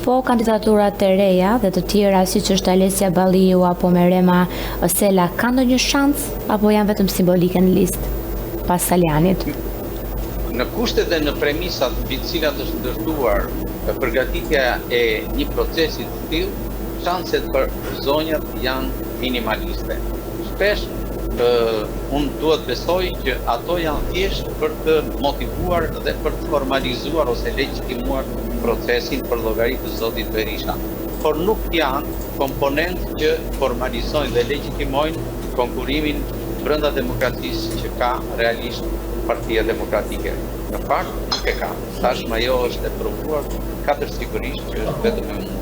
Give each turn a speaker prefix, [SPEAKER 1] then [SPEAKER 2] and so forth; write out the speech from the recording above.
[SPEAKER 1] po kandidaturat e reja dhe të tjera siç është Alessia Balliu apo Merema Sela kanë ndonjë shans apo janë vetëm simbolike në listë pas Salianit?
[SPEAKER 2] Në kushtet dhe në premisat mbi të cilat është ndërtuar përgatitja e një procesi të tillë, shanset për zonjat janë minimaliste. Shpesh unë duhet besoj që ato janë thjesht për të motivuar dhe për të formalizuar ose legjitimuar procesin për llogari të zotit Berisha. Por nuk janë komponentë që formalizojnë dhe legjitimojnë konkurimin brenda demokracisë që ka realisht Partia Demokratike. Në fakt nuk e ka. Tashmë ajo është e provuar katër sigurisht që është vetëm e